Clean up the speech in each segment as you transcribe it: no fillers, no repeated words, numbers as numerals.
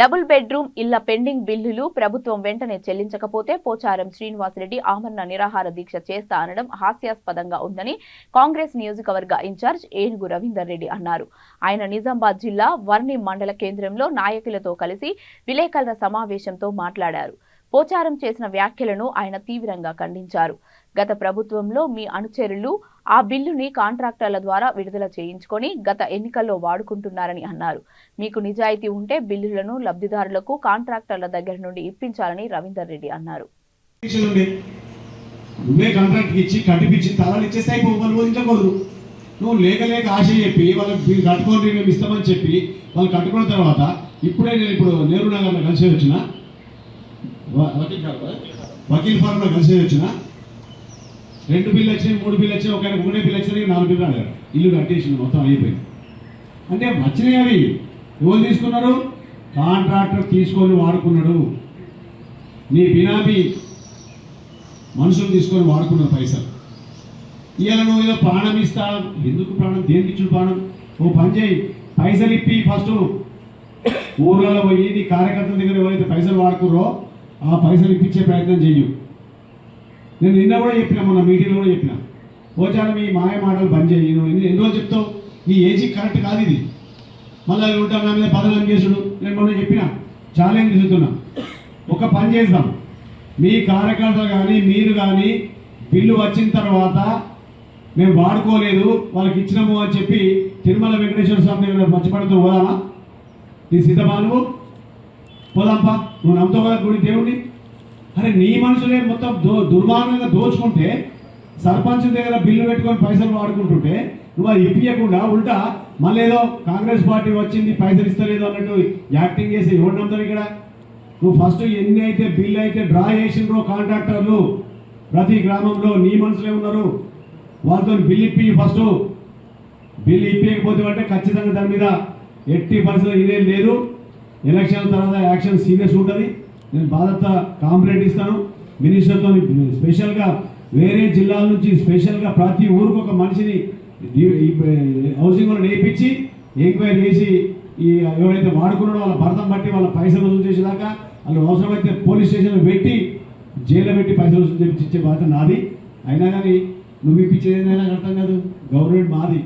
Double bedroom ఇళ్ల pending బిల్లులు ప్రభుత్వం వెంటనే చెల్లించకపోతే పోచారం శ్రీనివాసరెడ్డి ఆమరణ నిరాహార దీక్ష చేస్తా అనడం హాస్యాస్పదంగా ఉందని కాంగ్రెస్ నియోజకవర్గ ఇన్ఛార్జ్ ఏనుగు రవీందర్ రెడ్డి అన్నారు. ఆయన నిజామాబాద్ జిల్లా వర్ణి మండల కేంద్రంలో నాయకులతో కలిసి విలేకరుల సమావేశంతో మాట్లాడారు. పోచారం చేసిన వ్యాఖ్యలను ఆయన తీవ్రంగా ఖండించారు. గత ప్రభుత్వంలో మీ అనుచరులు ఆ బిల్లుని కాంట్రాక్టర్ల ద్వారా విడుదల చేయించుకొని గత ఎన్నికల్లో వాడుకుంటున్నారని అన్నారు. మీకు నిజాయితీ ఉంటే బిల్లులను లబ్ధిదారులకు కాంట్రాక్టర్ల దగ్గర నుండి ఇప్పించాలని రవీందర్ రెడ్డి అన్నారు. నువ్వు లేక ఆశ చెప్పి వాళ్ళకి కట్టుకోండి మేము ఇస్తామని చెప్పి వాళ్ళు కట్టుకున్న తర్వాత ఇప్పుడే నేను ఇప్పుడు నెహ్రూ నగర్లో కలిసి వచ్చిన వకీల్ ఫార్మ్లో కలిసి వచ్చిన 2 బిల్లు వచ్చినాయి, 3 బిల్లు వచ్చినాయి, ఒకరికి 3 బిల్లు వచ్చినాయి, 4 బిల్లు అడిగారు. ఇల్లు కట్టేసింది, మొత్తం అయిపోయింది. అంటే వచ్చినాయి అవి ఎవరు తీసుకున్నారు? కాంట్రాక్టర్ తీసుకొని వాడుకున్నాడు. నీ బినామీ మనుషులు తీసుకొని వాడుకున్న పైసలు. ఇవాళ నువ్వు ఏదో ప్రాణం ఇస్తా, ఎందుకు ప్రాణం? దేనికి ఇచ్చిన ప్రాణం? ఓ పని చేయి, పైసలు ఇప్పి ఫస్ట్ ఊర్లలో పోయి నీ కార్యకర్తల దగ్గర ఎవరైతే పైసలు వాడుకుర్రో ఆ పైసలు ఇప్పించే ప్రయత్నం చెయ్యు. నేను నిన్న కూడా చెప్పినా, మొన్న మీటింగ్లో కూడా చెప్పినా, పోచారం ఈ మాయ మాటలు బంద్ చేయి. నువ్వు ఎన్ని రోజులు చెప్తావు? నీ ఏజీ కరెక్ట్ కాదు ఇది. మళ్ళీ ఉంటా నా మీద బదనాం చేసుడు. నేను మొన్న చెప్పిన, ఛాలెంజ్ చేస్తున్నా, ఒక పని చేద్దాం. మీ కార్యకర్తలు కానీ మీరు కానీ బిల్లు వచ్చిన తర్వాత మేము వాడుకోలేదు వాళ్ళకి ఇచ్చినాము అని చెప్పి తిరుమల వెంకటేశ్వర స్వామి దగ్గర మర్చిపడుతూ పోదామా? నీ సిద్ధమా? నువ్వు పోదాంపా. నువ్వు నమ్ముతావు కదా గుడి దేవుడిని. అరే నీ మనుషులే మొత్తం దుర్మార్గంగా దోచుకుంటే సర్పంచ్ దగ్గర బిల్లు పెట్టుకొని పైసలు వాడుకుంటుంటే నువ్వు అది ఇప్పియకుండా ఉల్టా మళ్ళీ ఏదో కాంగ్రెస్ పార్టీ వచ్చింది పైసలు ఇస్తలేదు అన్నట్టు యాక్టింగ్ చేసి ఎవరు నమ్ముతావు ఇక్కడ? నువ్వు ఫస్ట్ ఎన్ని అయితే బిల్లు అయితే డ్రా చేసిండ్రో కాంట్రాక్టర్లు ప్రతి గ్రామంలో నీ మనుషులే ఉన్నారు. వాళ్ళతో బిల్లు ఇప్పి ఫస్ట్. బిల్లు ఇప్పకపోతే అంటే ఖచ్చితంగా దాని మీద ఎట్టి పరిస్థితులు ఇదేం లేదు. ఎలక్షన్ తర్వాత యాక్షన్ సీరియస్ ఉంటుంది. నేను బాధ్యత కాంప్లైంట్ ఇస్తాను మినిస్టర్తో. స్పెషల్గా వేరే జిల్లాల నుంచి స్పెషల్గా ప్రతి ఊరికి ఒక మనిషిని హౌసింగ్ వాళ్ళు నేర్పించి ఎంక్వైరీ చేసి ఈ ఎవరైతే వాడుకున్నాడో వాళ్ళ భర్తం బట్టి వాళ్ళ పైసలు వసూలు చేసేదాకా వాళ్ళు అవసరమైతే పోలీస్ స్టేషన్లో పెట్టి జైల్లో పెట్టి పైసలు వసూలు చేసి ఇచ్చే బాధ్యత నాది. అయినా కానీ నువ్వు ఇప్పించేది ఏదైనా అర్థం కాదు. గవర్నమెంట్ మాది.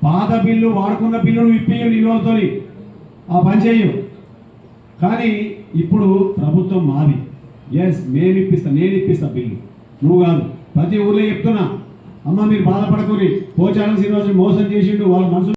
పాత బిల్లు వాడుకున్న బిల్లు నువ్వు ఇప్పియు నిల్వలతో ఆ పని చేయు. కానీ ఇప్పుడు ప్రభుత్వం మాది. ఎస్ నేను ఇప్పిస్తా బిల్లు, నువ్వు కాదు. ప్రతి ఊర్లో చెప్తున్నా, అమ్మ మీరు బాధపడకూరి. పోచారం శ్రీనివాసరెడ్డి మోసం చేసిండు వాళ్ళ మనసు